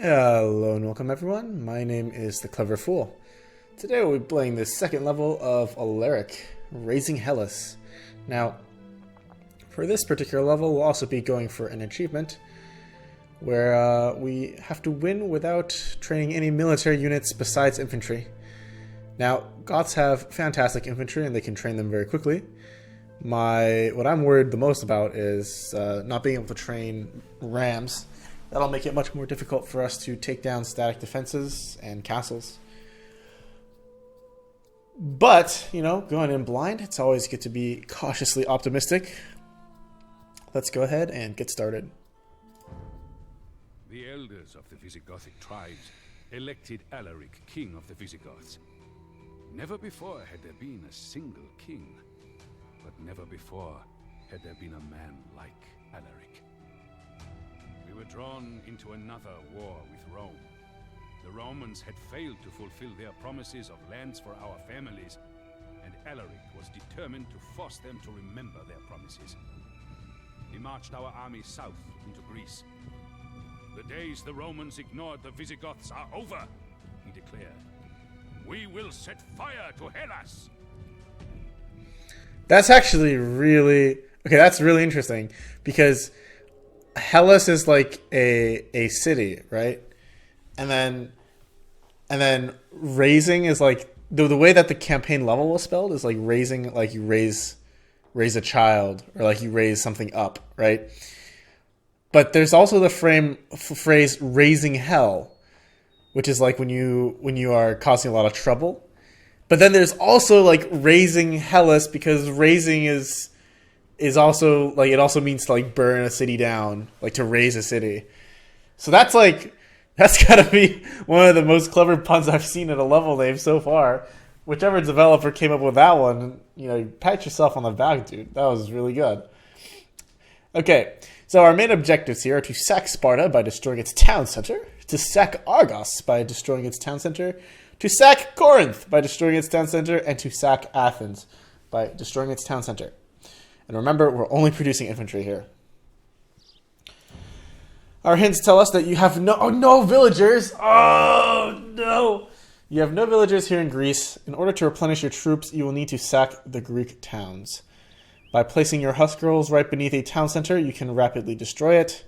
Hello and welcome everyone, my name is the Clever Fool. Today we'll be playing the second level of Alaric, Raising Hellas. Now, for this particular level we'll also be going for an achievement where we have to win without training any military units besides infantry. Now, Goths have fantastic infantry and they can train them very quickly. What I'm worried the most about is not being able to train rams. That'll make it much more difficult for us to take down static defenses and castles. But, going in blind, it's always good to be cautiously optimistic. Let's go ahead and get started. The elders of the Visigothic tribes elected Alaric king of the Visigoths. Never before had there been a single king, but never before had there been a man like Alaric. We were drawn into another war with Rome. The Romans had failed to fulfill their promises of lands for our families, and Alaric was determined to force them to remember their promises. We marched our army south into Greece. The days the Romans ignored the Visigoths are over, he declared. We will set fire to Hellas! That's actually that's really interesting, because Hellas is like a city, right? And then raising is like the way that the campaign level was spelled is like raising, like you raise a child, or like you raise something up, right? But there's also the phrase raising hell, which is like when you are causing a lot of trouble. But then there's also like raising Hellas, because raising is also like, it also means to like burn a city down, like to raise a city. So that's gotta be one of the most clever puns I've seen at a level name so far. Whichever developer came up with that one, pat yourself on the back, dude. That was really good. Okay, so our main objectives here are to sack Sparta by destroying its town center, to sack Argos by destroying its town center, to sack Corinth by destroying its town center, and to sack Athens by destroying its town center. And remember, we're only producing infantry here. Our hints tell us that you have no villagers. Oh, no. You have no villagers here in Greece. In order to replenish your troops, you will need to sack the Greek towns. By placing your husk rolls right beneath a town center, you can rapidly destroy it.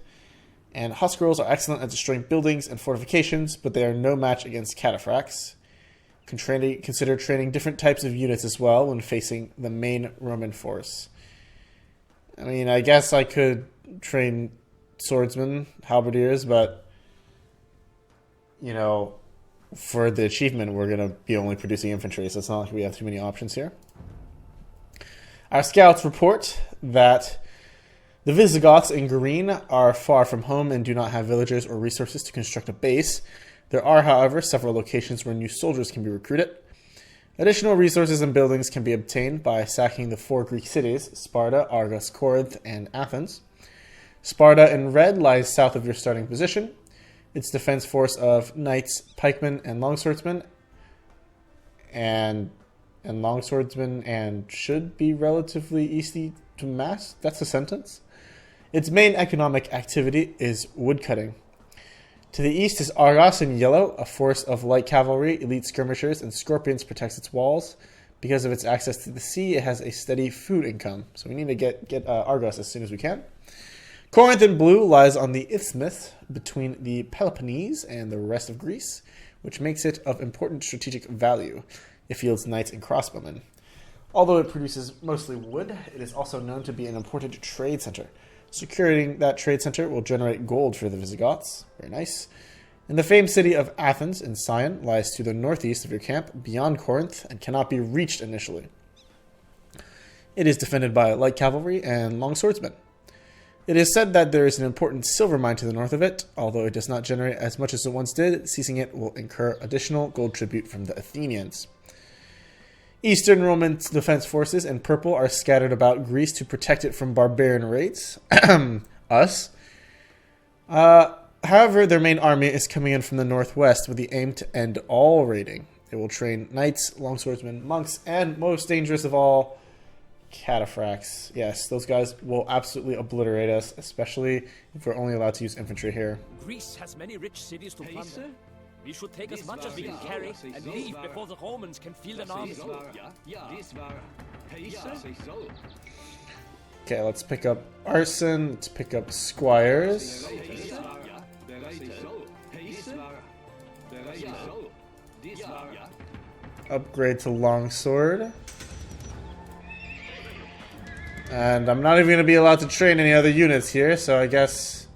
And husk rolls are excellent at destroying buildings and fortifications, but they are no match against cataphracts. Consider training different types of units as well when facing the main Roman force. I mean, I guess I could train swordsmen, halberdiers, but, for the achievement, we're going to be only producing infantry, so it's not like we have too many options here. Our scouts report that the Visigoths in green are far from home and do not have villagers or resources to construct a base. There are, however, several locations where new soldiers can be recruited. Additional resources and buildings can be obtained by sacking the 4 Greek cities, Sparta, Argos, Corinth, and Athens. Sparta in red lies south of your starting position. Its defense force of knights, pikemen, and longswordsmen should be relatively easy to mass. That's a sentence. Its main economic activity is woodcutting. To the east is Argos in yellow. A force of light cavalry, elite skirmishers, and scorpions protects its walls. Because of its access to the sea, it has a steady food income. So we need to get Argos as soon as we can. Corinth in blue lies on the isthmus between the Peloponnese and the rest of Greece, which makes it of important strategic value. It fields knights and crossbowmen. Although it produces mostly wood, it is also known to be an important trade center. Securing that trade center will generate gold for the Visigoths. Very nice. And the famed city of Athens in Sion lies to the northeast of your camp, beyond Corinth, and cannot be reached initially. It is defended by light cavalry and long swordsmen. It is said that there is an important silver mine to the north of it. Although it does not generate as much as it once did, seizing it will incur additional gold tribute from the Athenians. Eastern Roman defense forces in purple are scattered about Greece to protect it from barbarian raids. Us. However, their main army is coming in from the northwest with the aim to end all raiding. It will train knights, longswordsmen, monks, and most dangerous of all, Cataphracts. Yes, those guys will absolutely obliterate us, especially if we're only allowed to use infantry here. Greece has many rich cities to plunder. We should take as much as we can carry and leave before the Romans can field an army. Okay, let's pick up arson. Let's pick up squires. Upgrade to longsword. And I'm not even going to be allowed to train any other units here, so I guess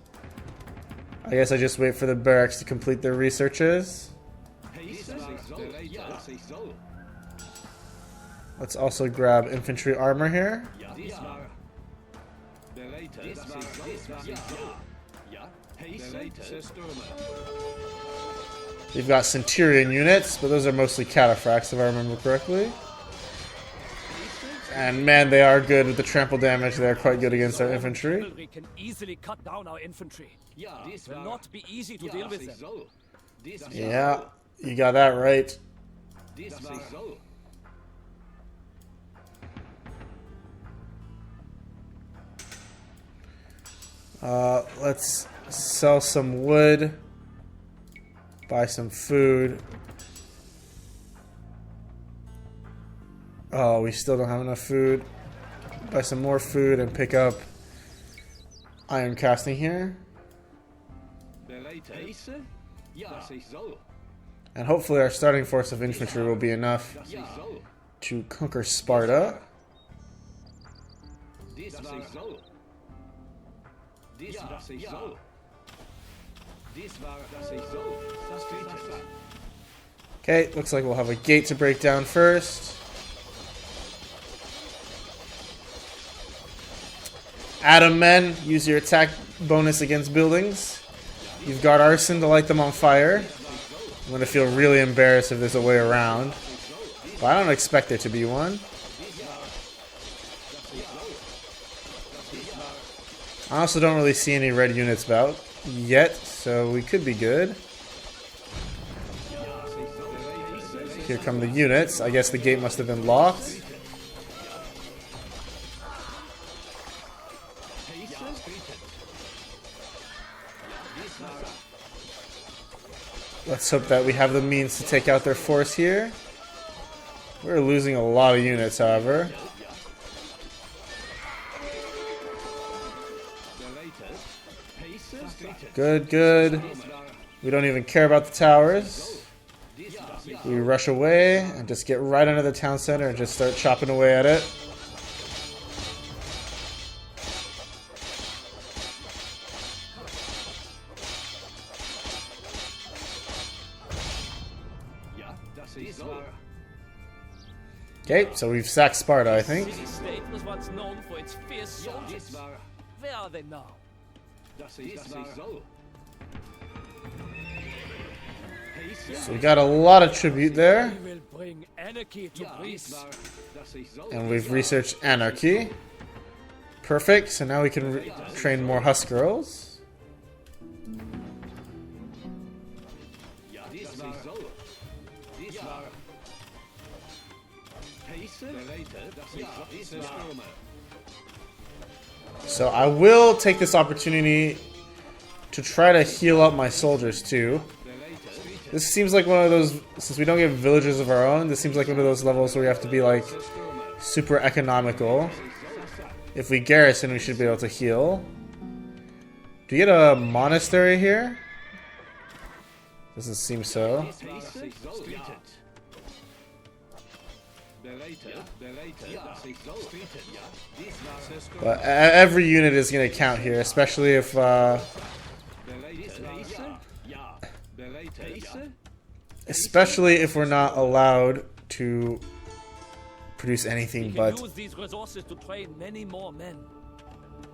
I just wait for the barracks to complete their researches. Let's also grab infantry armor here. We've got centurion units, but those are mostly cataphracts if I remember correctly. And man, they are good with the trample damage. They're quite good against our infantry. Cavalry can easily cut down our infantry. It will not be easy to deal with them. Yeah, you got that right. Let's sell some wood, buy some food. Oh, we still don't have enough food. Buy some more food and pick up iron casting here. And hopefully our starting force of infantry will be enough to conquer Sparta. Okay, looks like we'll have a gate to break down first. Adam men, use your attack bonus against buildings. You've got arson to light them on fire. I'm going to feel really embarrassed if there's a way around. But I don't expect there to be one. I also don't really see any red units about yet, so we could be good. Here come the units. I guess the gate must have been locked. Let's hope that we have the means to take out their force here. We're losing a lot of units, however. Good, good. We don't even care about the towers. We rush away and just get right under the town center and just start chopping away at it. Okay, so we've sacked Sparta, I think. The state was once known for its fierce soldiers. Where are they now? So we got a lot of tribute there. We will bring anarchy to Greece. And we've researched anarchy. Perfect, so now we can train more Husk girls. So I will take this opportunity to try to heal up my soldiers too. This seems like one of those, since we don't get villagers of our own, this seems like one of those levels where we have to be like super economical. If we garrison, we should be able to heal. Do you get a monastery here? Doesn't seem so. But every unit is going to count here, especially if we're not allowed to produce anything but. Use these resources to train many more men.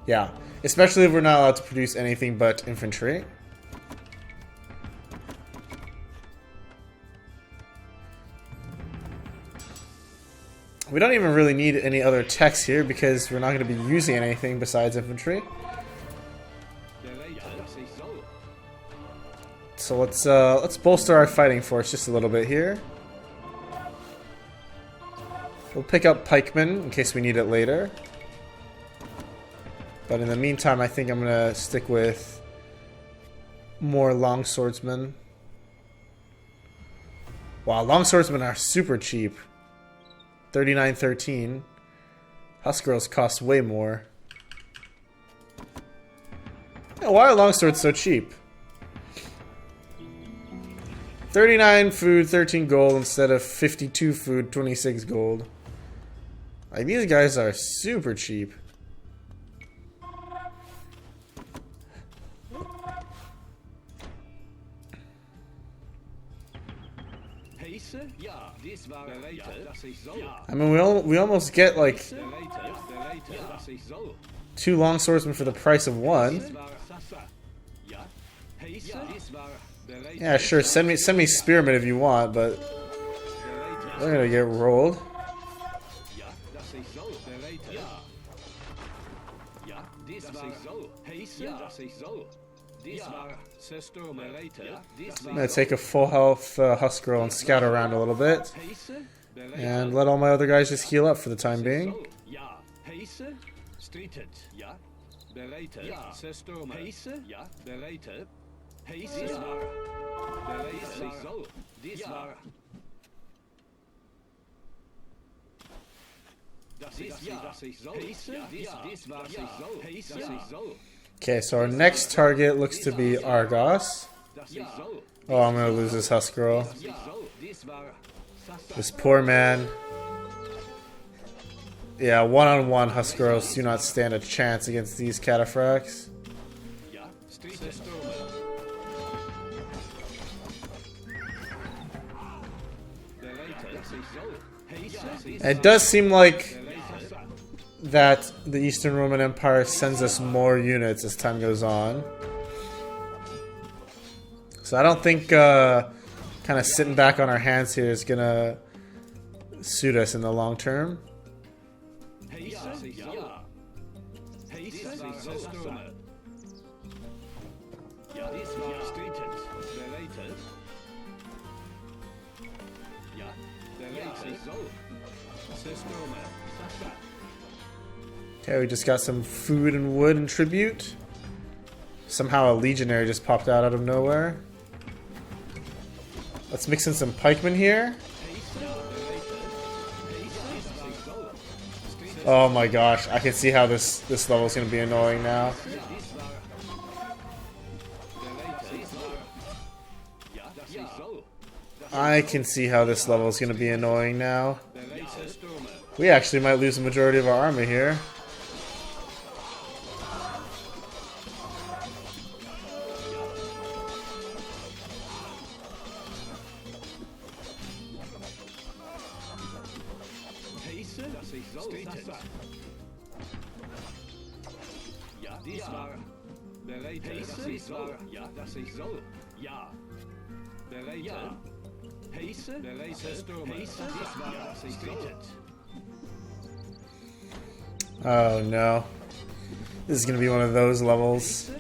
Yeah, especially if we're not allowed to produce anything but infantry. We don't even really need any other techs here because we're not going to be using anything besides infantry. So let's bolster our fighting force just a little bit here. We'll pick up pikemen in case we need it later. But in the meantime, I think I'm gonna stick with more longswordsmen. Wow, longswordsmen are super cheap. 39.13. Huskarls cost way more. Yeah, why are longswords so cheap? 39 food, 13 gold instead of 52 food, 26 gold. Like, these guys are super cheap. I mean, we almost get like 2 longswordsmen for the price of 1. Yeah, sure. Send me spearmen if you want, but they're gonna get rolled. I'm gonna take a full health Huskarl and scout around a little bit, and let all my other guys just heal up for the time being. Okay, so our next target looks to be Argos. Oh, I'm gonna lose this Huskarl. This poor man. Yeah, one-on-one Huskarls do not stand a chance against these cataphracts. It does seem like that the Eastern Roman Empire sends us more units as time goes on. So I don't think kind of sitting back on our hands here is gonna suit us in the long term. Okay, we just got some food and wood and tribute. Somehow a legionary just popped out of nowhere. Let's mix in some pikemen here. Oh my gosh, I can see how this level is going to be annoying now. I can see how this level is going to be annoying now. We actually might lose the majority of our army here. Oh no. This is going to be one of those levels.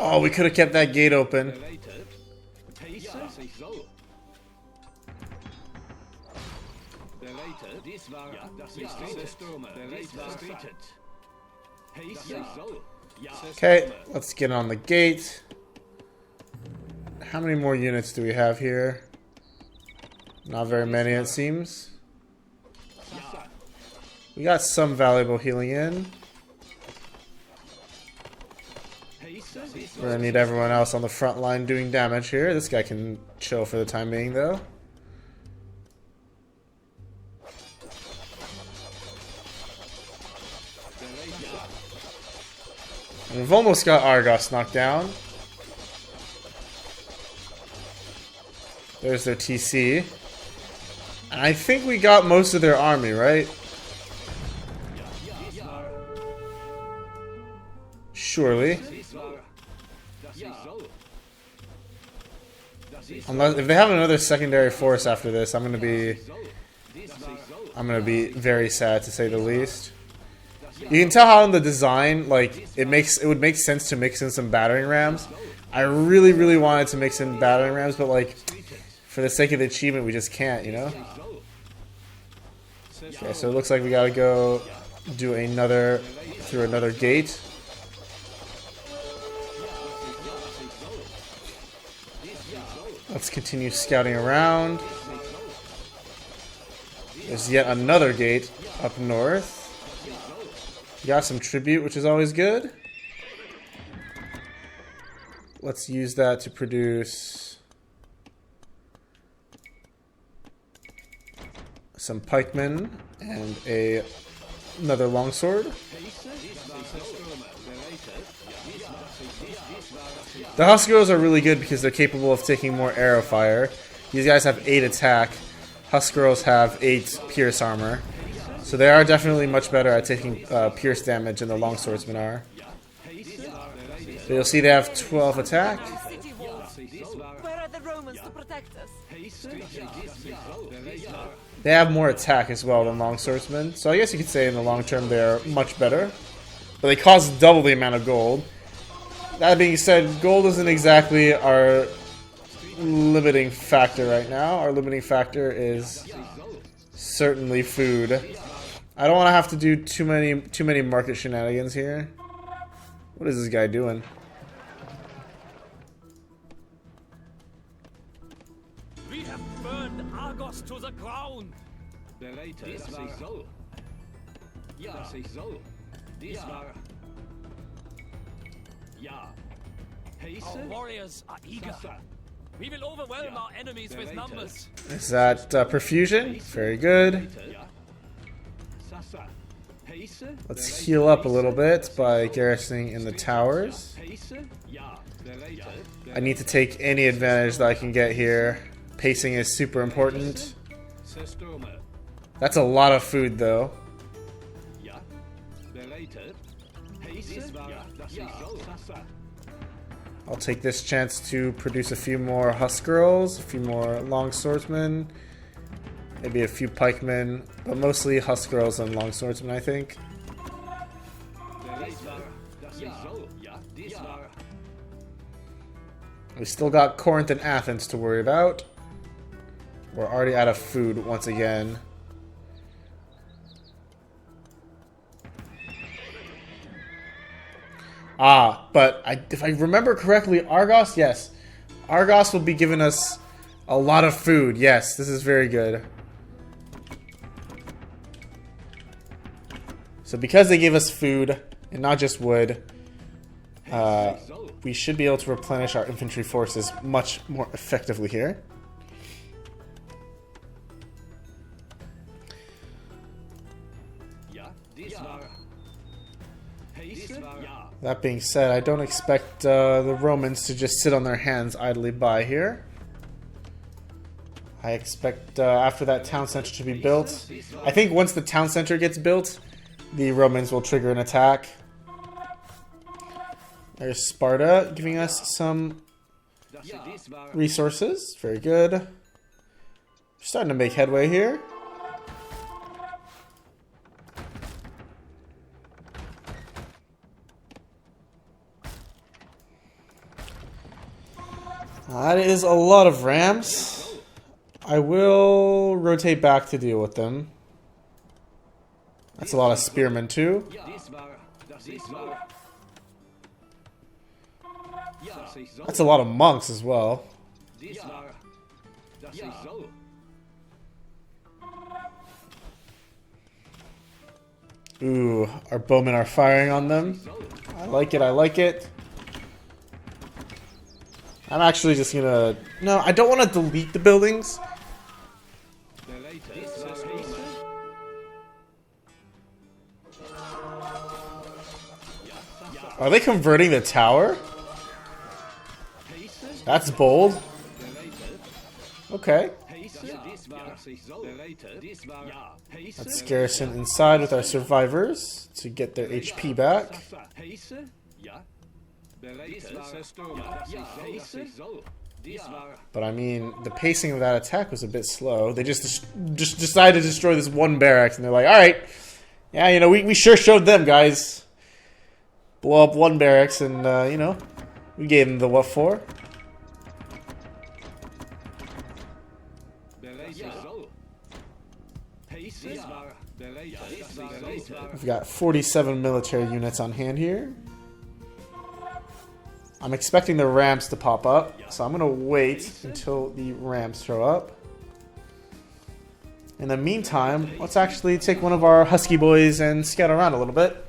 Oh, we could have kept that gate open. Okay, let's get on the gate. How many more units do we have here? Not very many, it seems. We got some valuable healing in. We're gonna need everyone else on the front line doing damage here. This guy can chill for the time being, though. And we've almost got Argos knocked down. There's their TC. And I think we got most of their army, right? Surely. Unless if they have another secondary force after this, I'm gonna I'm gonna be very sad to say the least. You can tell how in the design, like, it would make sense to mix in some battering rams. I really, really wanted to mix in battering rams, but like, for the sake of the achievement, we just can't, you know? Okay, so it looks like we gotta go do through another gate. Let's continue scouting around. There's yet another gate up north. Got some tribute, which is always good. Let's use that to produce some pikemen and another longsword. The Huskers are really good because they're capable of taking more arrow fire. These guys have 8 attack. Huskers have 8 pierce armor. So they are definitely much better at taking pierce damage than the longswordsmen are. So you'll see they have 12 attack. Where are the Romans to protect us? They have more attack as well than longswordsmen. So I guess you could say in the long term they're much better. But they cost double the amount of gold. That being said, gold isn't exactly our limiting factor right now. Our limiting factor is certainly food. I don't want to have to do too many market shenanigans here. What is this guy doing? We have burned Argos to the ground. Our warriors are eager. We will overwhelm our enemies with numbers. Is that perfusion? Very good. Let's heal up a little bit by garrisoning in the towers. I need to take any advantage that I can get here. Pacing is super important. That's a lot of food though. I'll take this chance to produce a few more Huskers, a few more longswordsmen, maybe a few pikemen, but mostly Huskers and longswordsmen, I think. We still got Corinth and Athens to worry about. We're already out of food once again. But if I remember correctly, Argos, yes. Argos will be giving us a lot of food. Yes, this is very good. So because they gave us food, and not just wood, we should be able to replenish our infantry forces much more effectively here. That being said, I don't expect the Romans to just sit on their hands idly by here. I expect after that town center to be built, I think once the town center gets built, the Romans will trigger an attack. There's Sparta giving us some resources. Very good. We're starting to make headway here. That is a lot of rams. I will rotate back to deal with them. That's a lot of spearmen too. That's a lot of monks as well. Ooh, our bowmen are firing on them. I like it, I like it. I'm actually just gonna... No, I don't want to delete the buildings. Are they converting the tower? That's bold. Okay. Let's garrison inside with our survivors to get their HP back. But I mean, the pacing of that attack was a bit slow. They just decided to destroy this one barracks, and they're like, all right, yeah, you know, we sure showed them, guys. Blow up one barracks, and, you know, we gave them the what for. We've got 47 military units on hand here. I'm expecting the ramps to pop up, so I'm going to wait until the ramps show up. In the meantime, let's actually take one of our husky boys and scout around a little bit.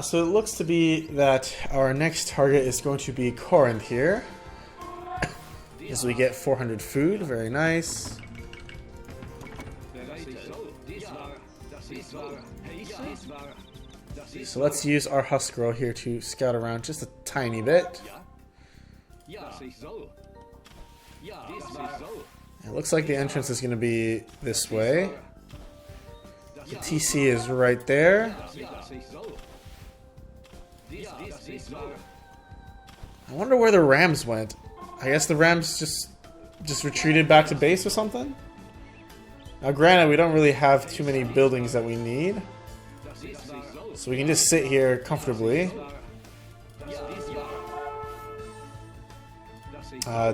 So it looks to be that our next target is going to be Corinth here. As we get 400 food, very nice. So let's use our husk girl here to scout around just a tiny bit. It looks like the entrance is going to be this way. The TC is right there. I wonder where the Rams went. I guess the Rams just retreated back to base or something? Now granted, we don't really have too many buildings that we need. So we can just sit here comfortably.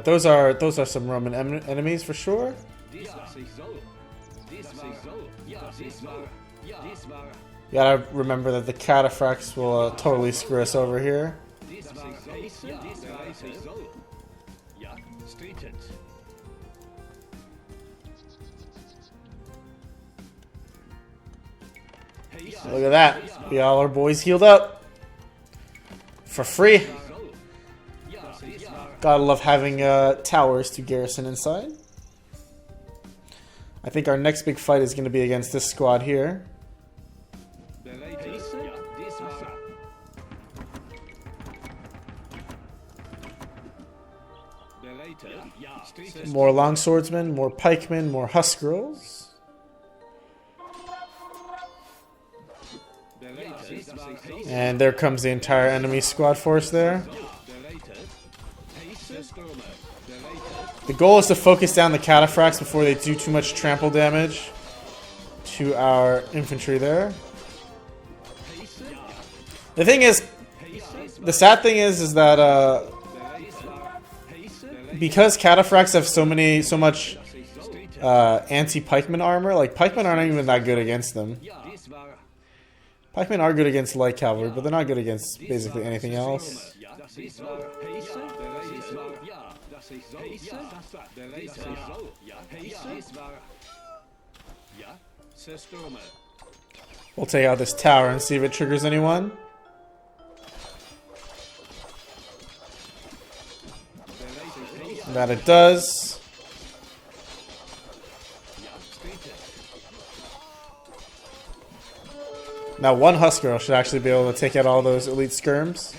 Those are some Roman enemies for sure. You gotta remember that the cataphracts will totally screw us over here. Look at that. We all our boys healed up. For free. Gotta love having towers to garrison inside. I think our next big fight is going to be against this squad here. More longswordsmen, more pikemen, more husk girls. And there comes the entire enemy squad force there. The goal is to focus down the cataphracts before they do too much trample damage to our infantry there. The thing is, the sad thing is that because cataphracts have so much anti-pikeman armor, like pikemen aren't even that good against them. Pikemen are good against light cavalry, but they're not good against basically anything else. We'll take out this tower and see if it triggers anyone. That it does. Now one Husker should actually be able to take out all those elite skirms.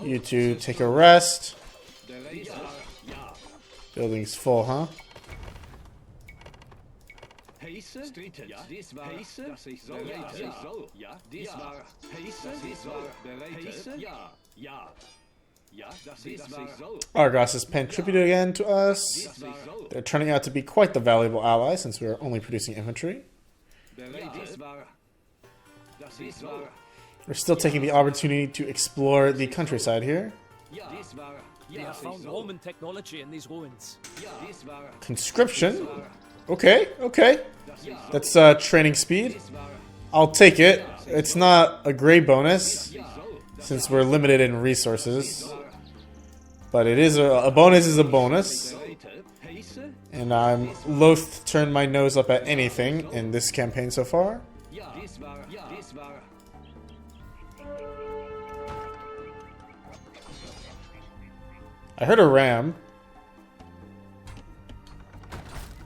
You two take a rest. Building's full, huh? Argos is paying tribute again to us. They're turning out to be quite the valuable ally since we are only producing infantry. We're still taking the opportunity to explore the countryside here. They have found Roman technology in these ruins. Conscription? Okay, okay. That's training speed. I'll take it. It's not a great bonus since we're limited in resources. But it is a bonus is a bonus. And I'm loath to turn my nose up at anything in this campaign so far. I heard a ram.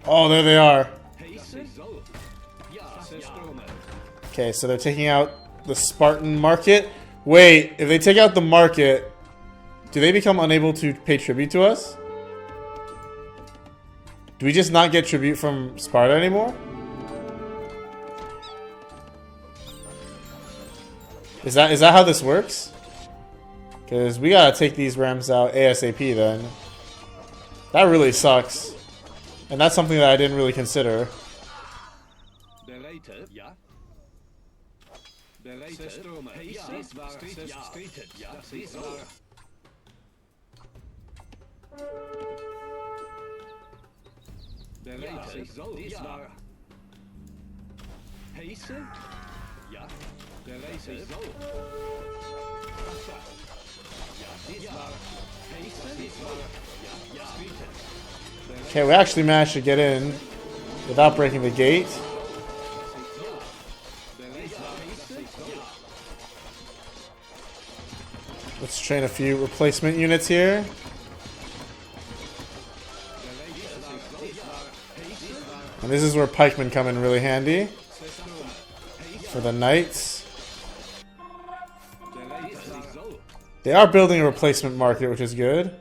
Oh, there they are. Okay, so they're taking out the Spartan market. Wait, if they take out the market, do they become unable to pay tribute to us? Do we just not get tribute from Sparta anymore? Is that how this works? Because we gotta take these rams out ASAP then. That really sucks. And that's something that I didn't really consider. Okay, we actually managed to get in without breaking the gate. Let's train a few replacement units here. And this is where pikemen come in really handy for the knights. They are building a replacement market, which is good.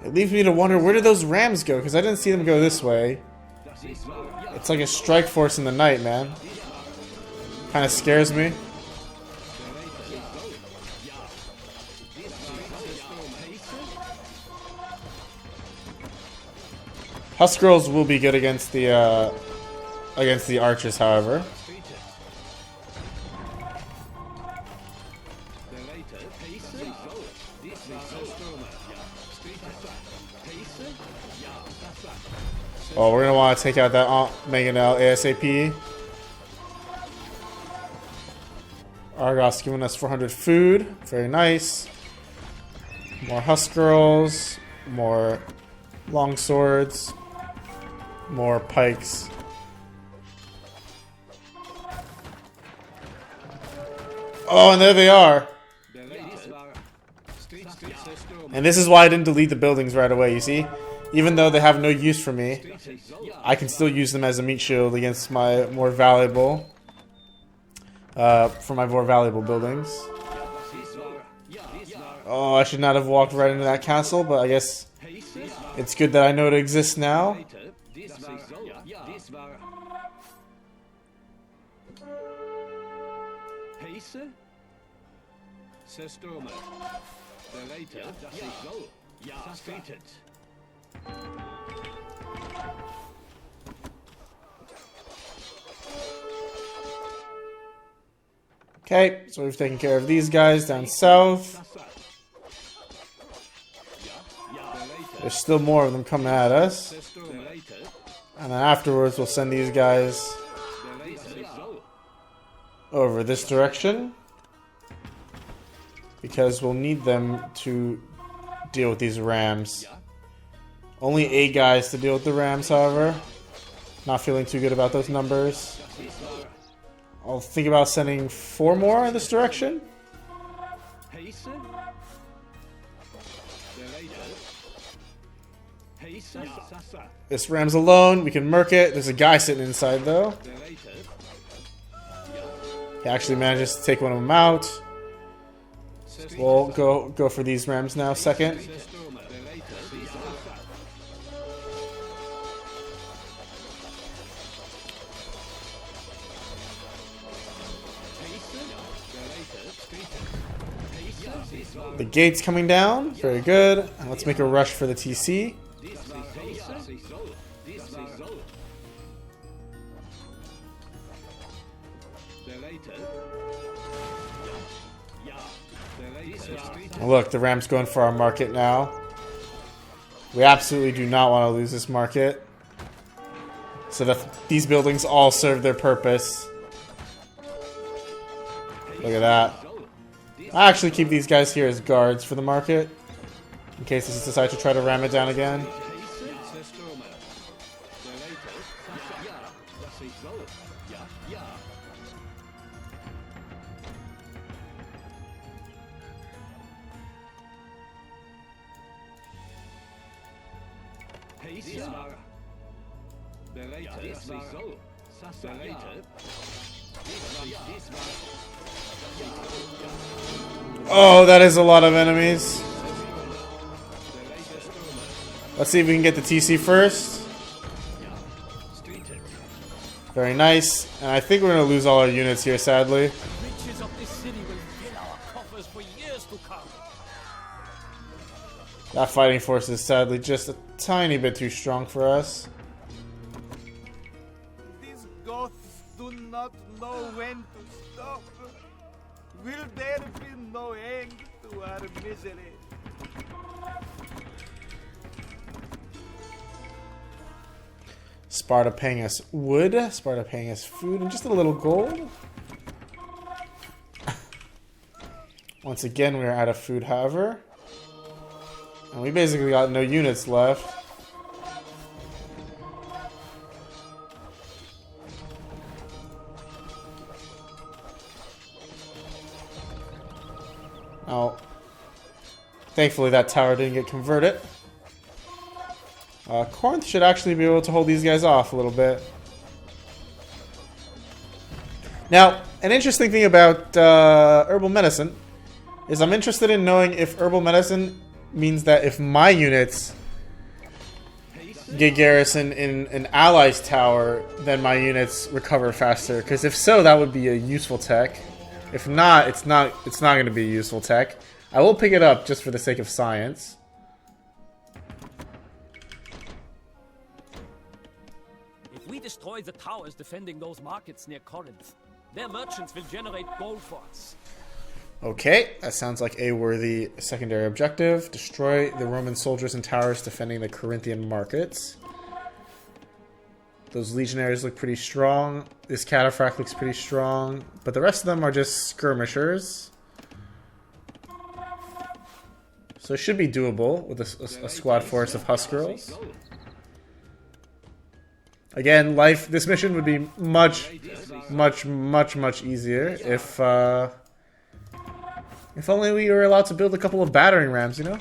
It leaves me to wonder, where did those rams go? Because I didn't see them go this way. It's like a strike force in the night, man. Kind of scares me. Husk girls will be good against the archers, however. Oh, we're gonna want to take out that Mangonel ASAP. Argos giving us 400 food. Very nice. More husk girls. More long swords. More pikes. Oh, and there they are. And this is why I didn't delete the buildings right away, you see? Even though they have no use for me, I can still use them as a meat shield against my more valuable, for my more valuable buildings. Oh, I should not have walked right into that castle, but I guess it's good that I know it exists now. Okay, so we've taken care of these guys down south. There's still more of them coming at us. And then afterwards we'll send these guys over this direction, because we'll need them to deal with these rams. Only 8 guys to deal with the rams, however. Not feeling too good about those numbers. I'll think about sending 4 more in this direction. This ram's alone. We can murk it. There's a guy sitting inside, though. He actually manages to take one of them out. We'll go for these rams now, second. The gate's coming down. Very good. And let's make a rush for the TC. Look, the ram's going for our market now. We absolutely do not want to lose this market, so that these buildings all serve their purpose. Look at that. I actually keep these guys here as guards for the market, in case they decide to try to ram it down again. Oh, that is a lot of enemies. Let's see if we can get the TC first. Very nice. And I think we're going to lose all our units here, sadly. Riches of this city will fill our coffers for years to come. That fighting force is sadly just a tiny bit too strong for us. These Goths do not know when to stop. Will there be no end to our misery? Sparta paying us wood, Sparta paying us food, and just a little gold. Once again, we are out of food, however. And we basically got no units left. Oh. Thankfully that tower didn't get converted. Corinth should actually be able to hold these guys off a little bit. Now, an interesting thing about herbal medicine is I'm interested in knowing if herbal medicine means that if my units get garrisoned in an ally's tower, then my units recover faster. Because if so, that would be a useful tech. If not, it's not going to be a useful tech. I will pick it up just for the sake of science. If we destroy the towers defending those markets near Corinth, their merchants will generate gold for us. Okay, that sounds like a worthy secondary objective. Destroy the Roman soldiers and towers defending the Corinthian markets. Those legionaries look pretty strong. This cataphract looks pretty strong. But the rest of them are just skirmishers. So it should be doable with a squad force of Husk girls. Again, this mission would be much easier if only we were allowed to build a couple of battering rams, you know?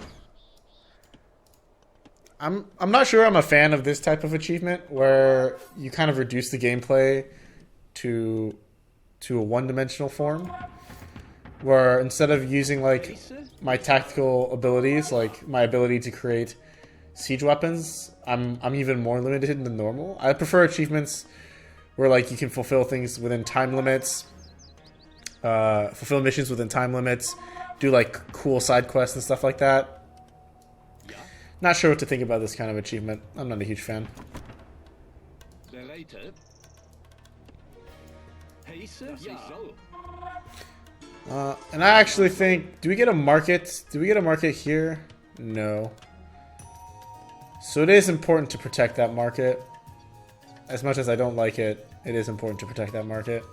I'm not sure I'm a fan of this type of achievement where you kind of reduce the gameplay to a one-dimensional form. Where instead of using like my tactical abilities, like my ability to create siege weapons, I'm even more limited than normal. I prefer achievements where like you can fulfill things within time limits. Fulfill missions within time limits, do like cool side quests and stuff like that. Not sure what to think about this kind of achievement. I'm not a huge fan. And I actually think, do we get a market? Do we get a market here? No. So it is important to protect that market. As much as I don't like it, it is important to protect that market.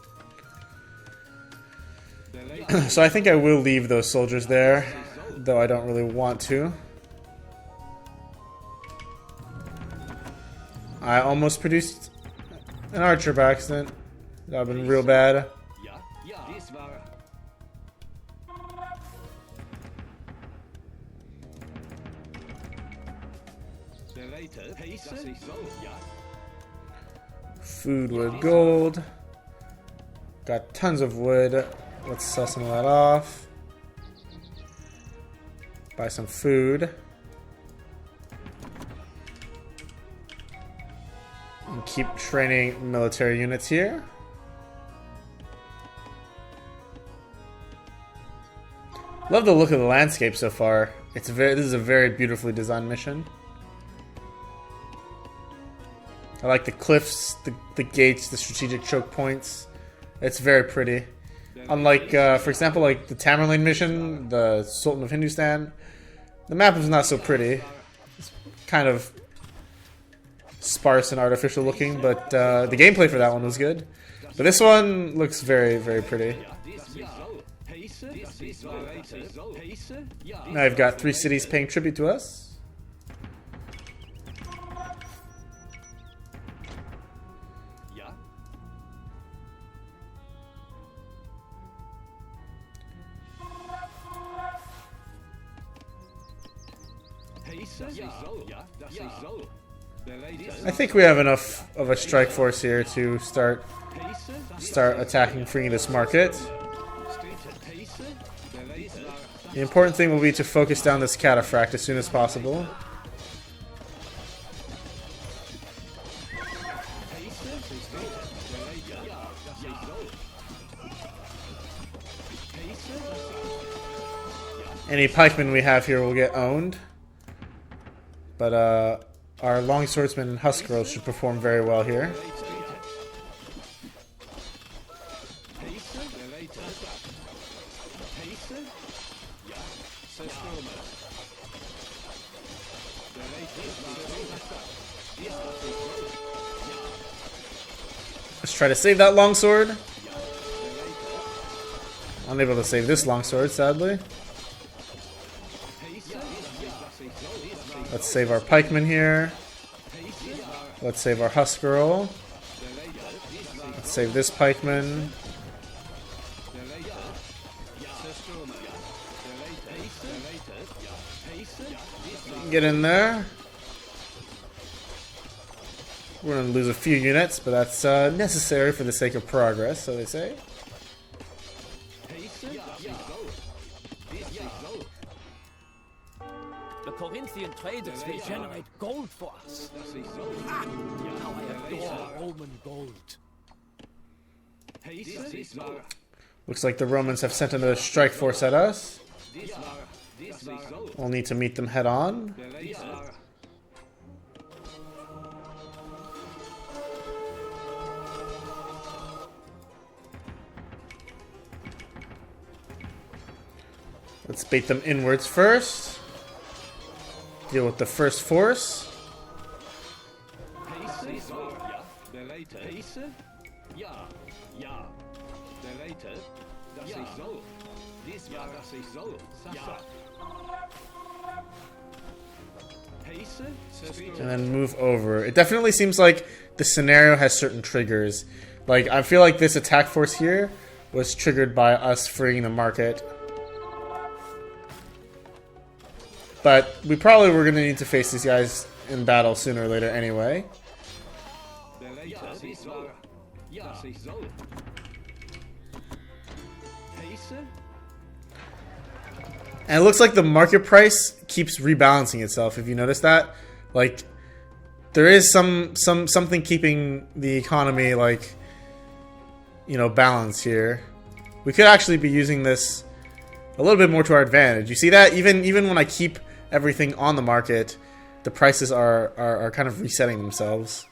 So I think I will leave those soldiers there, though I don't really want to. I almost produced an archer by accident. That would have been real bad. Food, wood, gold. Got tons of wood. Let's sell some of that off. Buy some food. And keep training military units here. Love the look of the landscape so far. This is a very beautifully designed mission. I like the cliffs, the gates, the strategic choke points. It's very pretty. Unlike, for example, like the Tamerlane mission, the Sultan of Hindustan, the map is not so pretty. It's kind of sparse and artificial looking, but the gameplay for that one was good. But this one looks very, very pretty. Now I've got 3 cities paying tribute to us. I think we have enough of a strike force here to start attacking, freeing this market. The important thing will be to focus down this cataphract as soon as possible. Any pikemen we have here will get owned. But our longswordsmen and husk girls should perform very well here. Let's try to save that longsword. Unable to save this longsword, sadly. Let's save our pikeman here. Let's save our husk girl. Let's save this pikeman. Get in there. We're going to lose a few units, but that's necessary for the sake of progress, so they say. The Corinthian traders will generate gold for us. How I adore Roman gold. Looks like the Romans have sent another strike force at us. We'll need to meet them head on. Let's bait them inwards first. Deal with the first force. And then move over. It definitely seems like the scenario has certain triggers. Like, I feel like this attack force here was triggered by us freeing the market. But we probably were going to need to face these guys in battle sooner or later anyway. And it looks like the market price keeps rebalancing itself, if you notice that. Like, there is something keeping the economy, like, you know, balanced here. We could actually be using this a little bit more to our advantage. You see that? Even when I keep everything on the market, the prices are kind of resetting themselves.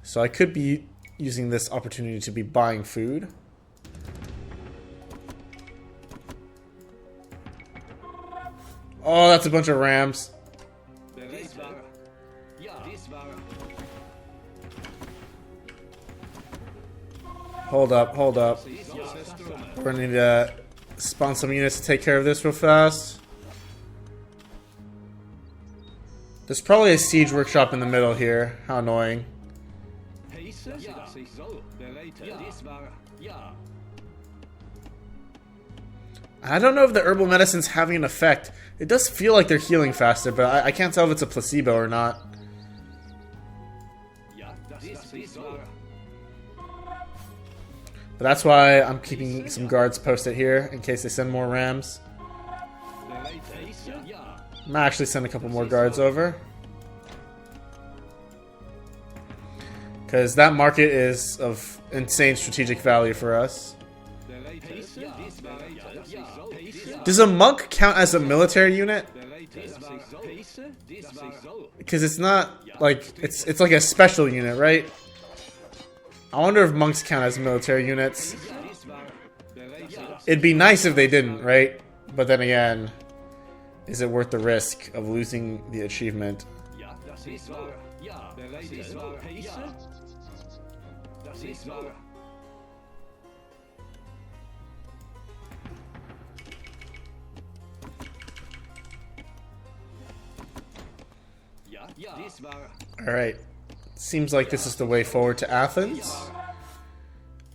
So I could be using this opportunity to be buying food. Oh, that's a bunch of rams. Hold up, hold up. We're gonna need to spawn some units to take care of this real fast. There's probably a siege workshop in the middle here. How annoying. I don't know if the herbal medicine's having an effect. It does feel like they're healing faster, but I can't tell if it's a placebo or not. But that's why I'm keeping some guards posted here in case they send more rams. I might actually send a couple more guards over. Because that market is of insane strategic value for us. Does a monk count as a military unit? Because it's not like it's like a special unit, right? I wonder if monks count as military units. It'd be nice if they didn't, right? But then again, is it worth the risk of losing the achievement? Alright. Seems like this is the way forward to Athens.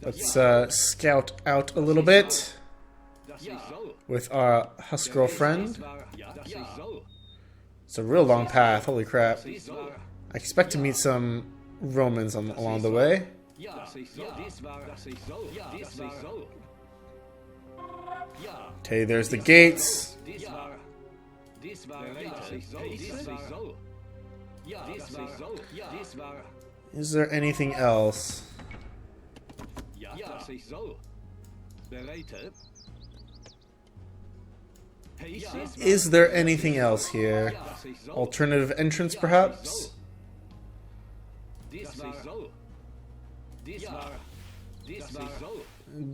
Let's scout out a little bit with our husk girl friend. It's a real long path, holy crap. I expect to meet some Romans along the way. Okay, there's the gates. Is there anything else? Is there anything else here? Alternative entrance, perhaps?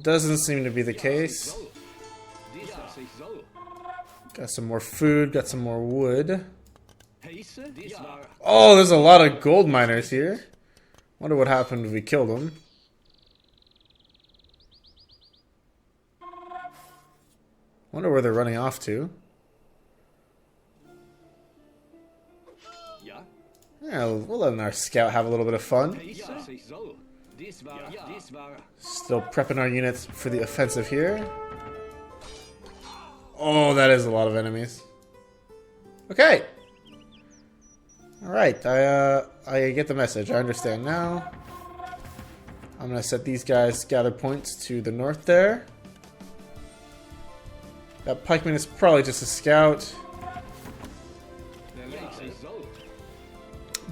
Doesn't seem to be the case. Got some more food, got some more wood. Oh, there's a lot of gold miners here. Wonder what happened if we killed them. Wonder where they're running off to. Yeah, we'll let our scout have a little bit of fun. Still prepping our units for the offensive here. Oh, that is a lot of enemies. Okay. Alright, I get the message. I understand now. I'm gonna set these guys gather points to the north there. That pikeman is probably just a scout.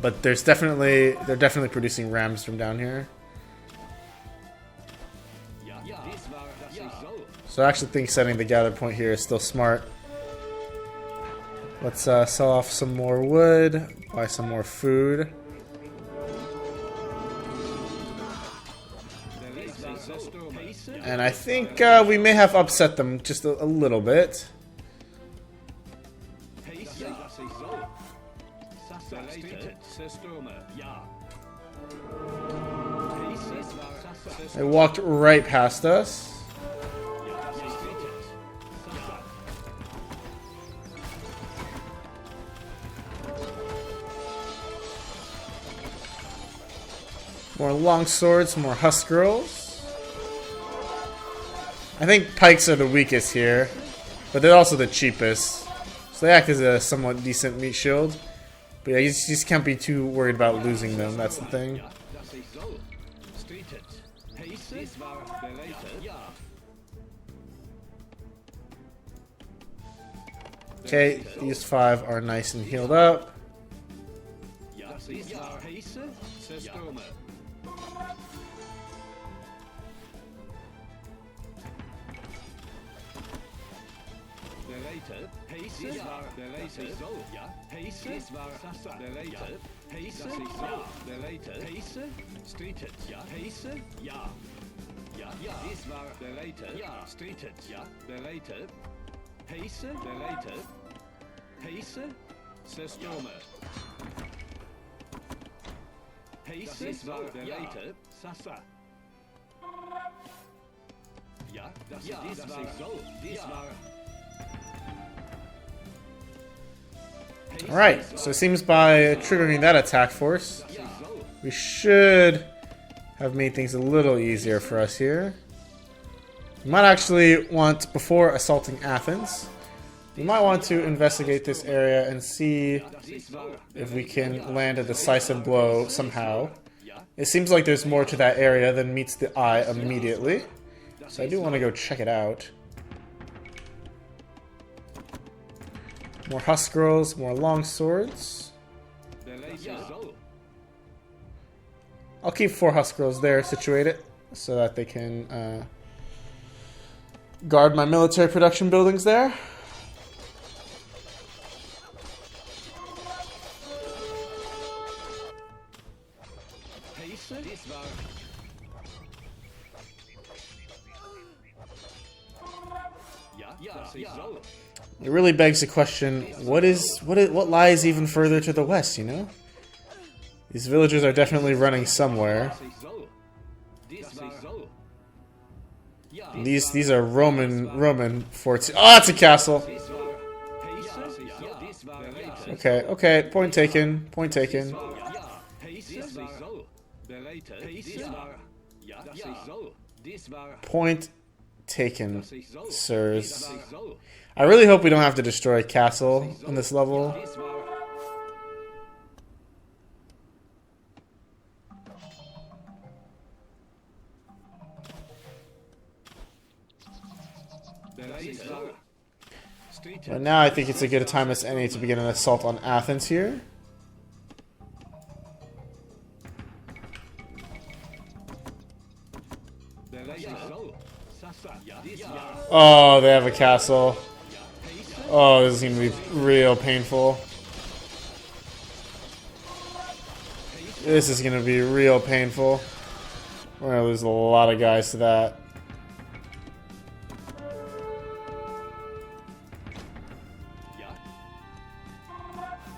But they're definitely producing rams from down here. So I actually think setting the gather point here is still smart. Let's sell off some more wood, buy some more food. And I think we may have upset them just a little bit. They walked right past us. More long swords, more husk girls. I think pikes are the weakest here, but they're also the cheapest. So they act as a somewhat decent meat shield. But yeah, you just can't be too worried about losing them, that's the thing. Okay, these 5 are nice and healed up. Alright, so it seems by triggering that attack force, we should have made things a little easier for us here. We might actually want, before assaulting Athens, we might want to investigate this area and see if we can land a decisive blow somehow. It seems like there's more to that area than meets the eye immediately, so I do want to go check it out. More husk girls, more long swords. I'll keep 4 husk girls there situated so that they can guard my military production buildings there. It really begs the question, what lies even further to the west, you know? These villagers are definitely running somewhere. These are Roman forts. Oh, it's a castle. Okay, point taken, point taken. Point taken, sirs. I really hope we don't have to destroy a castle on this level. But now I think it's a good time as any to begin an assault on Athens here. Oh, they have a castle. Oh, this is going to be real painful. This is going to be real painful. We're going to lose a lot of guys to that.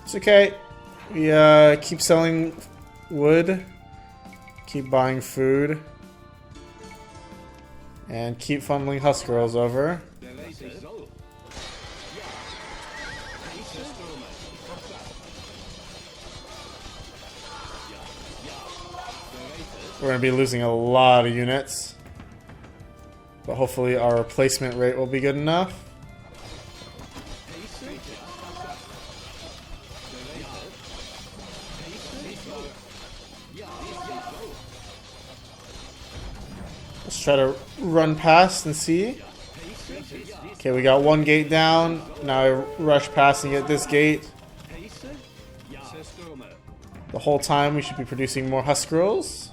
It's okay. We keep selling wood, keep buying food, and keep funneling husk girls over. We're going to be losing a lot of units, but hopefully our replacement rate will be good enough. Let's try to run past and see. Okay, we got one gate down. Now I rush past and get this gate. The whole time we should be producing more husk girls.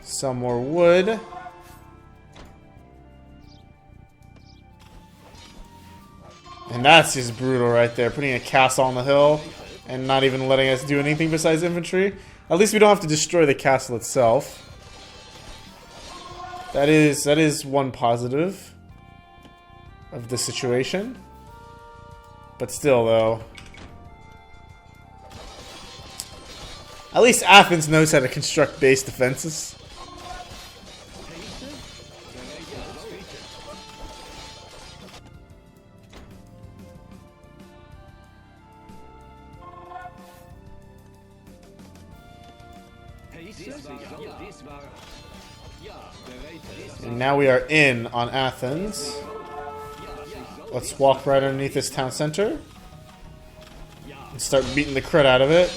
Some more wood. And that's just brutal right there. Putting a castle on the hill and not even letting us do anything besides infantry. At least we don't have to destroy the castle itself. That is one positive of the situation. But still though. At least Athens knows how to construct base defenses. And now we are in on Athens. Let's walk right underneath this town center and start beating the crud out of it.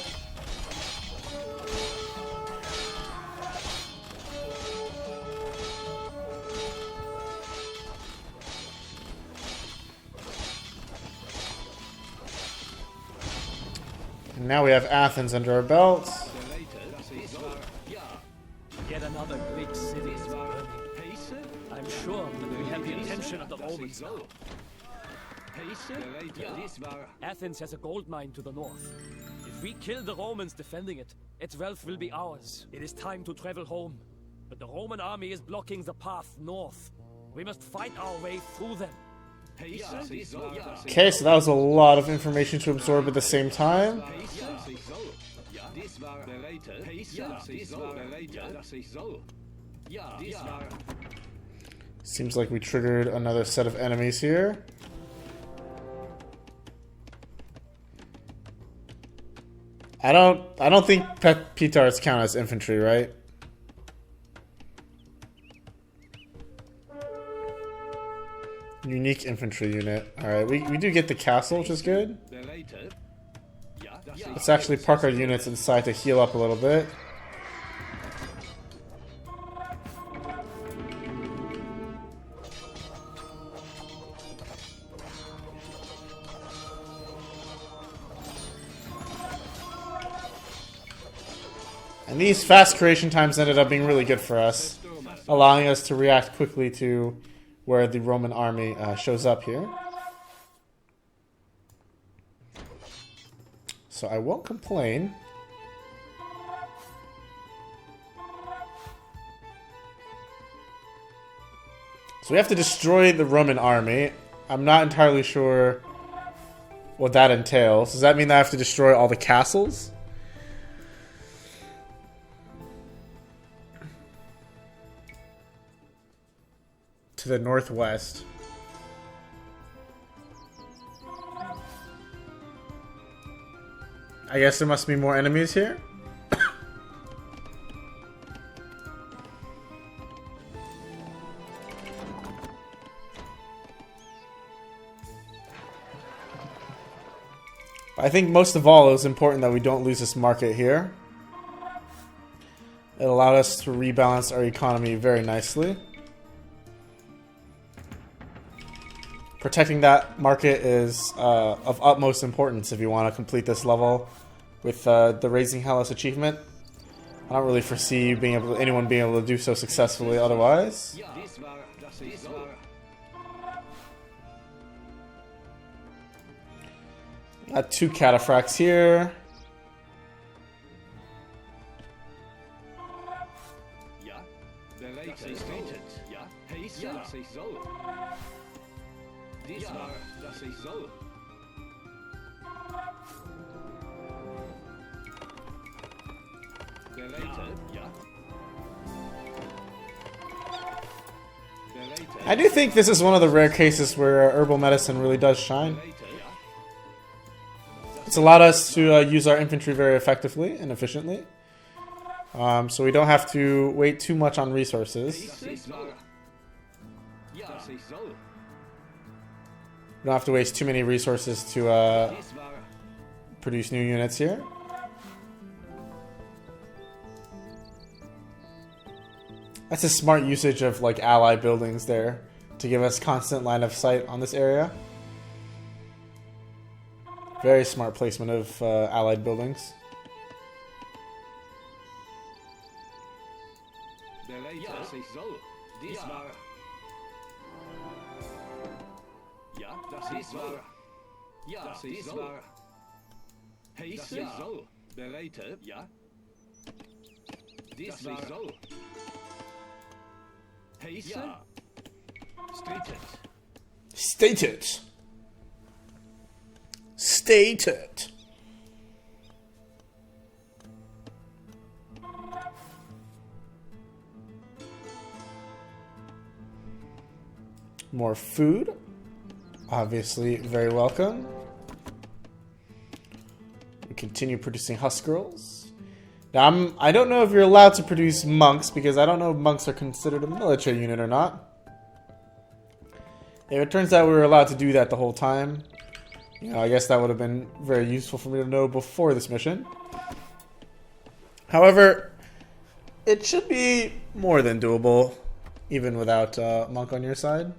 And now we have Athens under our belt. Yet another Greek city is burning. I'm sure that we have the attention of the Romans now. Athens has a gold mine to the north. If we kill the Romans defending it, its wealth will be ours. It is time to travel home. But the Roman army is blocking the path north. We must fight our way through them. Okay, so that was a lot of information to absorb at the same time. Seems like we triggered another set of enemies here. I don't think petards count as infantry, right? Unique infantry unit. Alright, we do get the castle, which is good. Let's actually park our units inside to heal up a little bit. And these fast creation times ended up being really good for us, allowing us to react quickly to where the Roman army shows up here. So I won't complain. So we have to destroy the Roman army. I'm not entirely sure what that entails. Does that mean that I have to destroy all the castles? To the northwest. I guess there must be more enemies here. I think most of all it was important that we don't lose this market here. It allowed us to rebalance our economy very nicely. Protecting that market is of utmost importance if you want to complete this level with the Raising Hellas achievement. I don't really foresee anyone being able to do so successfully otherwise. Got 2 cataphracts here. I do think this is one of the rare cases where herbal medicine really does shine. It's allowed us to use our infantry very effectively and efficiently. So we don't have to wait too much on resources. We don't have to waste too many resources to produce new units here. That's a smart usage of like ally buildings there to give us constant line of sight on this area. Very smart placement of allied buildings. Stated. Stated. More food. Obviously, very welcome. We continue producing husk girls. Now, I don't know if you're allowed to produce monks, because I don't know if monks are considered a military unit or not. If it turns out we were allowed to do that the whole time, you know, I guess that would have been very useful for me to know before this mission. However, it should be more than doable, even without monk on your side.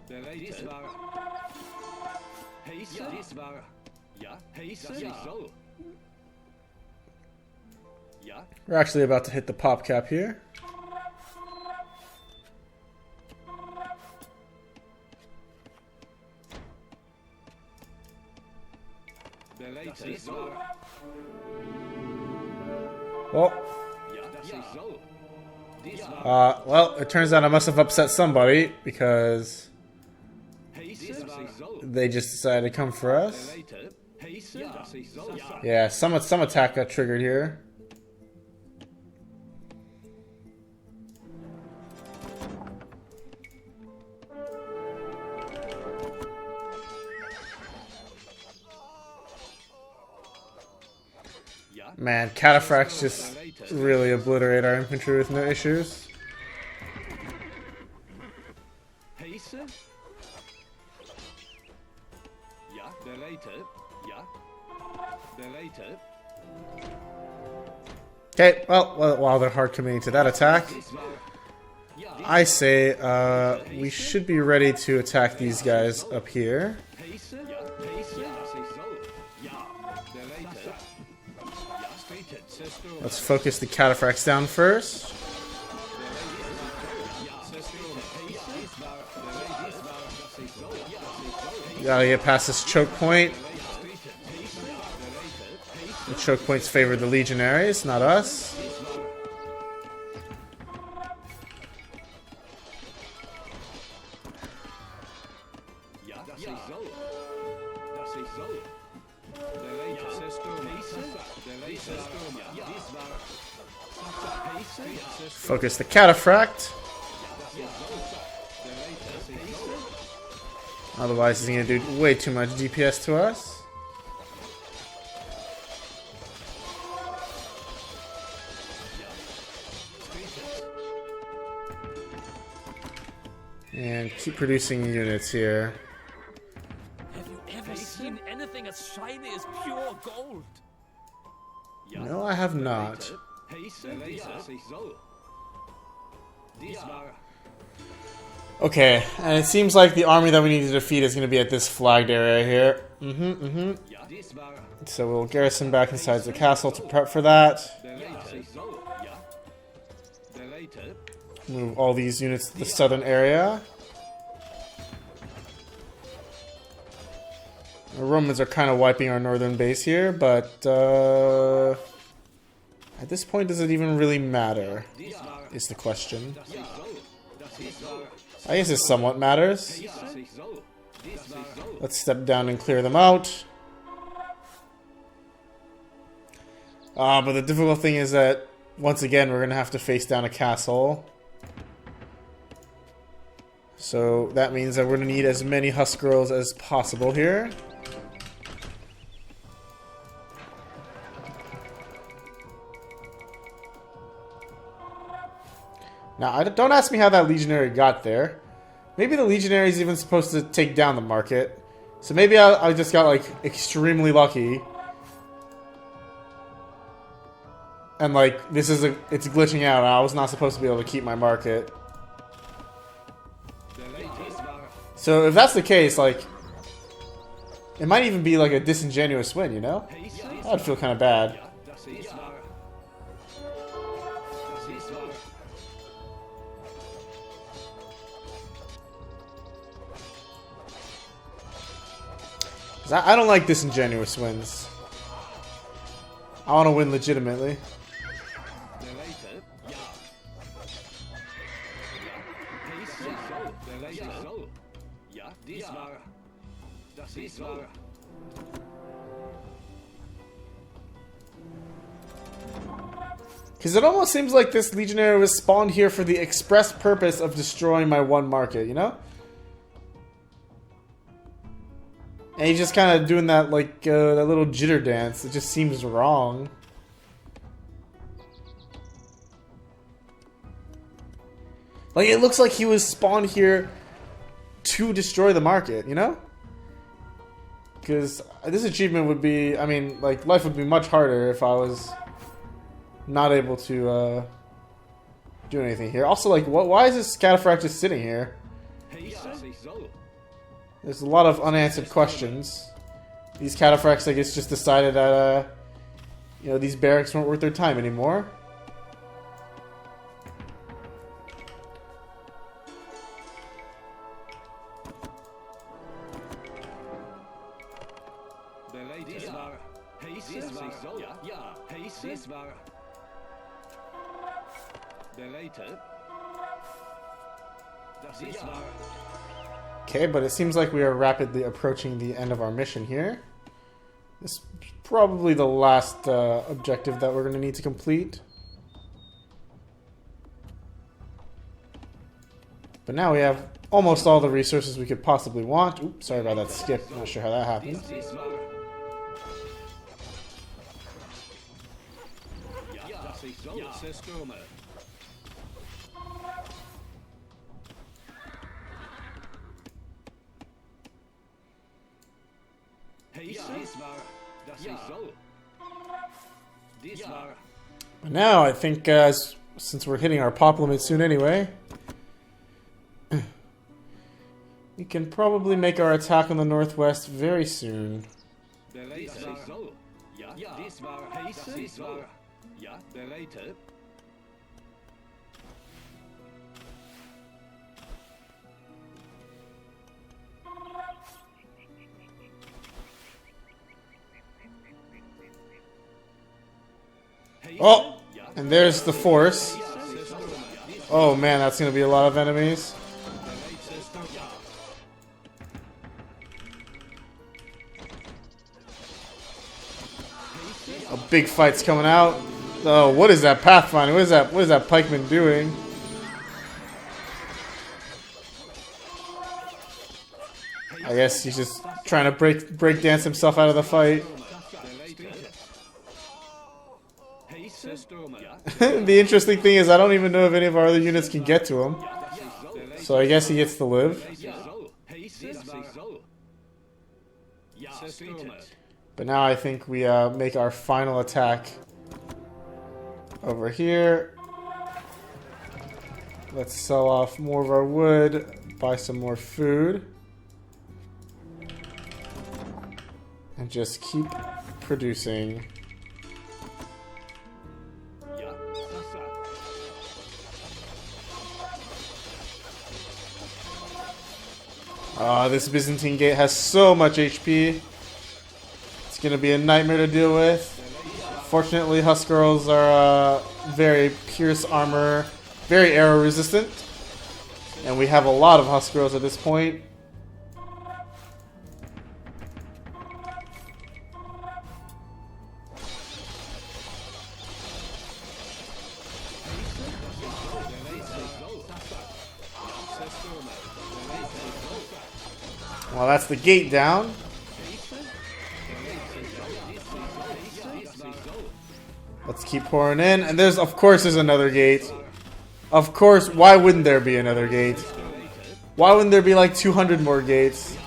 We're actually about to hit the pop cap here. Well, it turns out I must have upset somebody because they just decided to come for us. Yeah, some attack got triggered here. Man, cataphracts just really obliterate our infantry with no issues. Okay, well, while they're hard committing to that attack, I say we should be ready to attack these guys up here. Let's focus the cataphracts down first. Gotta get past this choke point. The choke points favor the legionaries, not us. Focus the cataphract. Otherwise, he's going to do way too much DPS to us. And keep producing units here. Have you ever seen anything as shiny as pure gold? No, I have not. Okay, and it seems like the army that we need to defeat is going to be at this flagged area here. So we'll garrison back inside the castle to prep for that. Move all these units to the southern area. The Romans are kind of wiping our northern base here, but at this point, does it even really matter? Is the question. I guess it somewhat matters. Let's step down and clear them out. But the difficult thing is that, once again, we're going to have to face down a castle. So that means that we're going to need as many husk girls as possible here. Now, don't ask me how that legionary got there. Maybe the legionary is even supposed to take down the market. So maybe I just got, like, extremely lucky. And, like, it's glitching out. I was not supposed to be able to keep my market. So if that's the case, like, it might even be, like, a disingenuous win, you know? That would feel kind of bad. I don't like disingenuous wins. I want to win legitimately. Because it almost seems like this legionary was spawned here for the express purpose of destroying my one market, you know? And he's just kind of doing that, like, that little jitter dance. It just seems wrong. Like, it looks like he was spawned here to destroy the market, you know? Because this achievement would be, I mean, like, life would be much harder if I was not able to do anything here. Also, like, why is this cataphract just sitting here? There's a lot of unanswered questions. These cataphracts, I guess, just decided that, you know, these barracks weren't worth their time anymore. Okay, but it seems like we are rapidly approaching the end of our mission here. This is probably the last objective that we're going to need to complete. But now we have almost all the resources we could possibly want. Oops, sorry about that skip. Not sure how that happened. But now I think since we're hitting our pop limit soon anyway, we can probably make our attack on the northwest very soon. Oh, and there's the force. Oh man, that's going to be a lot of enemies. A big fight's coming out. Oh, what is that Pathfinder? What is that pikeman doing? I guess he's just trying to break dance himself out of the fight. The interesting thing is I don't even know if any of our other units can get to him. So I guess he gets to live. But now I think we make our final attack over here. Let's sell off more of our wood, buy some more food, and just keep producing. This Byzantine gate has so much HP. It's gonna be a nightmare to deal with. Fortunately, Huskarls are very pierce armor, very arrow resistant, and we have a lot of Huskarls at this point. Well, that's the gate down. Let's keep pouring in. And there's, of course, there's another gate. Of course, why wouldn't there be another gate? Why wouldn't there be like 200 more gates?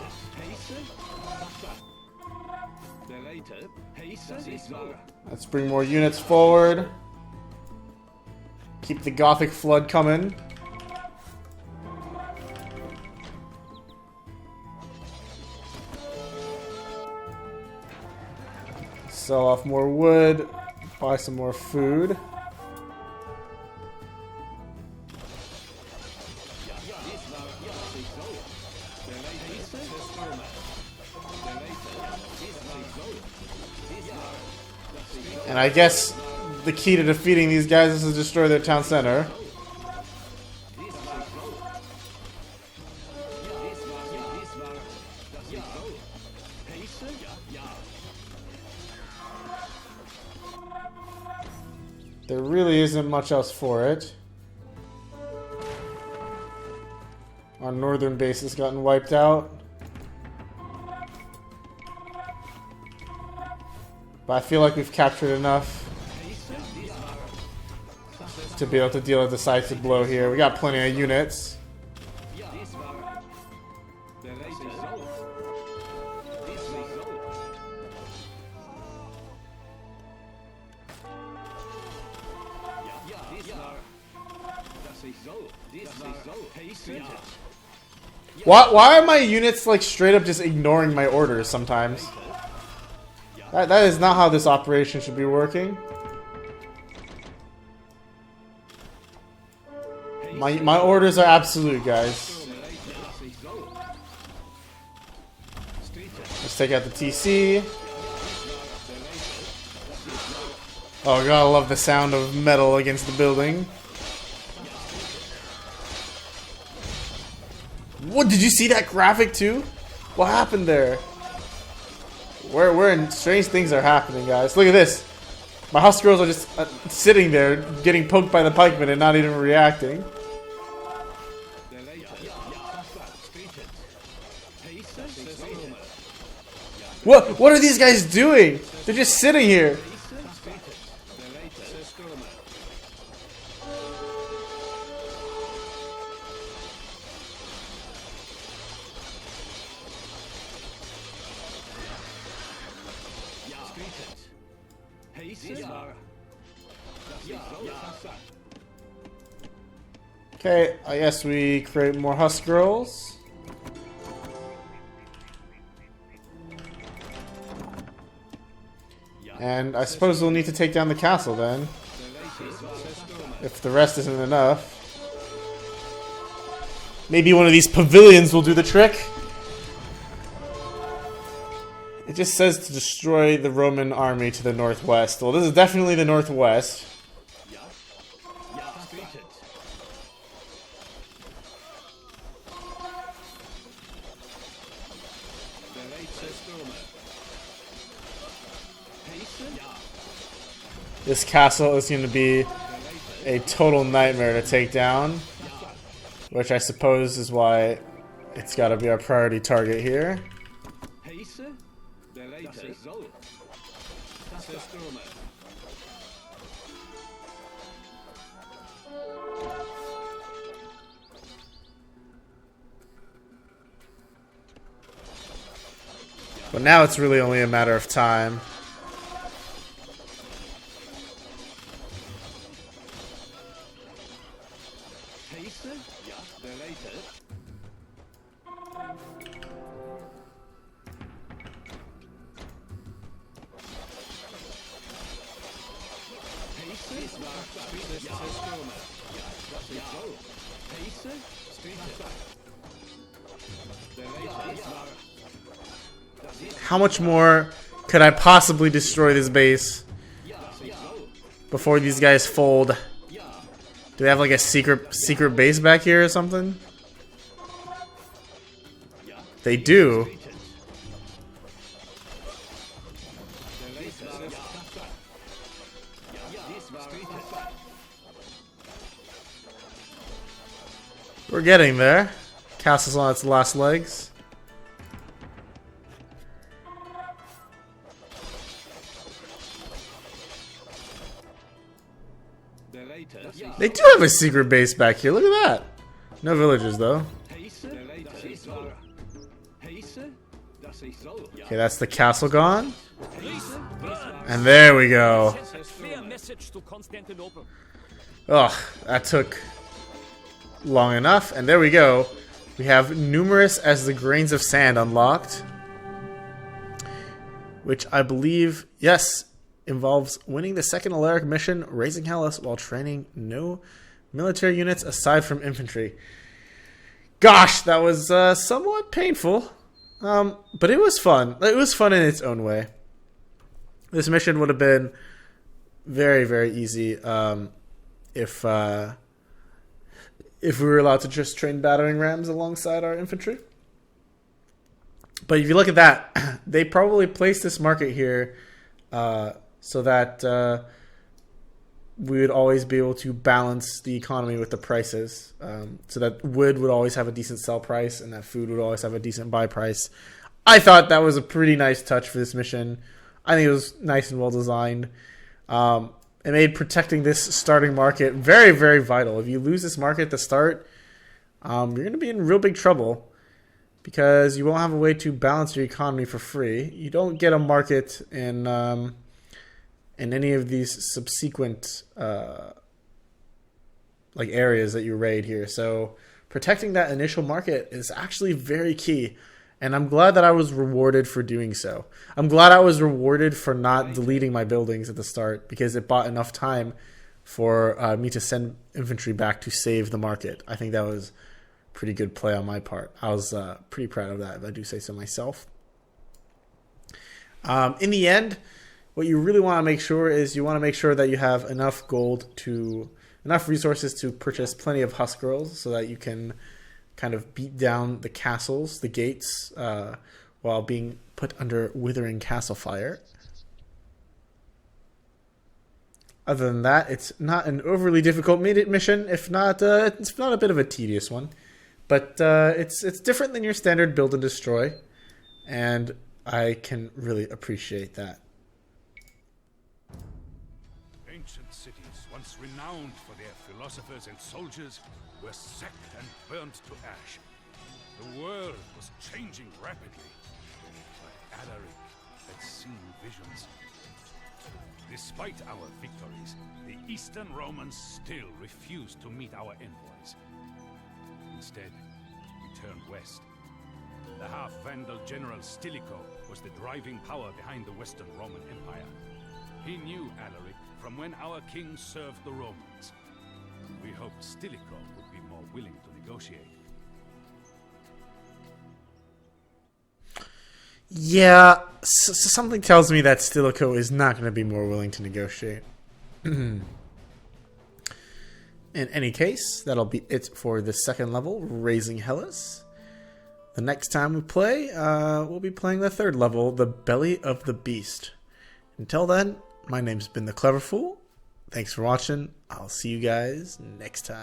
Let's bring more units forward. Keep the Gothic flood coming. Sell off more wood, buy some more food. And I guess the key to defeating these guys is to destroy their town center. There really isn't much else for it. Our northern base has gotten wiped out. But I feel like we've captured enough to be able to deal a decisive blow here. We got plenty of units. Why are my units like straight up just ignoring my orders sometimes? That is not how this operation should be working. My orders are absolute, guys. Let's take out the TC. Oh, gotta love the sound of metal against the building. What, did you see that graphic too? What happened there? We're in strange things are happening, guys. Look at this. My house girls are just sitting there, getting poked by the pikemen and not even reacting. What are these guys doing? They're just sitting here. Okay, I guess we create more husk girls. And I suppose we'll need to take down the castle then, if the rest isn't enough. Maybe one of these pavilions will do the trick. It just says to destroy the Roman army to the northwest. Well, this is definitely the northwest. This castle is going to be a total nightmare to take down, which I suppose is why it's got to be our priority target here. But now it's really only a matter of time. How much more could I possibly destroy this base before these guys fold? Do they have like a secret base back here or something? They do. We're getting there. Castle's on its last legs. They do have a secret base back here. Look at that. No villagers though. Okay, that's the castle gone. And there we go. Oh, that took long enough. And there we go. We have numerous as the grains of sand unlocked. Which I believe, yes, involves winning the second Alaric mission, raising Hellas while training no military units aside from infantry. Gosh, that was somewhat painful. But it was fun. It was fun in its own way. This mission would have been very, very easy if we were allowed to just train battering rams alongside our infantry. But if you look at that, they probably placed this market here so that we would always be able to balance the economy with the prices, so that wood would always have a decent sell price and that food would always have a decent buy price. I thought that was a pretty nice touch for this mission. I think it was nice and well designed. It made protecting this starting market very, very vital. If you lose this market at the start, you're going to be in real big trouble because you won't have a way to balance your economy for free. You don't get a market in any of these subsequent like areas that you raid here. So protecting that initial market is actually very key. And I'm glad that I was rewarded for doing so. I'm glad I was rewarded for not deleting my buildings at the start because it bought enough time for me to send infantry back to save the market. I think that was pretty good play on my part. I was pretty proud of that, if I do say so myself. In the end, what you really want to make sure is you want to make sure that you have enough enough resources to purchase plenty of husk girls so that you can kind of beat down the castles, the gates, while being put under withering castle fire. Other than that, it's not an overly difficult mission. If not, it's not a bit of a tedious one, but it's different than your standard build and destroy, and I can really appreciate that. Ancient cities, once renowned for their philosophers and soldiers, were sacked and burnt to ash. The world was changing rapidly, but Alaric had seen visions. Despite our victories, the Eastern Romans still refused to meet our envoys. Instead, we turned west. The half-Vandal general Stilicho was the driving power behind the Western Roman Empire. He knew Alaric from when our king served the Romans. We hoped Stilicho would be more willing to negotiate. Yeah, something tells me that Stilicho is not going to be more willing to negotiate. In any case, that'll be it for the second level, Raising Hellas. The next time we play, we'll be playing the third level, the Belly of the Beast. Until then, my name's been The Clever Fool. Thanks for watching. I'll see you guys next time.